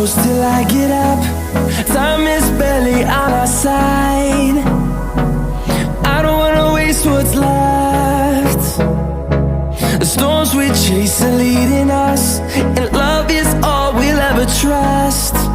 close till I get up. Time is barely on our side. I don't wanna waste what's left. The storms we chase are leading us, and love is all we'll ever trust.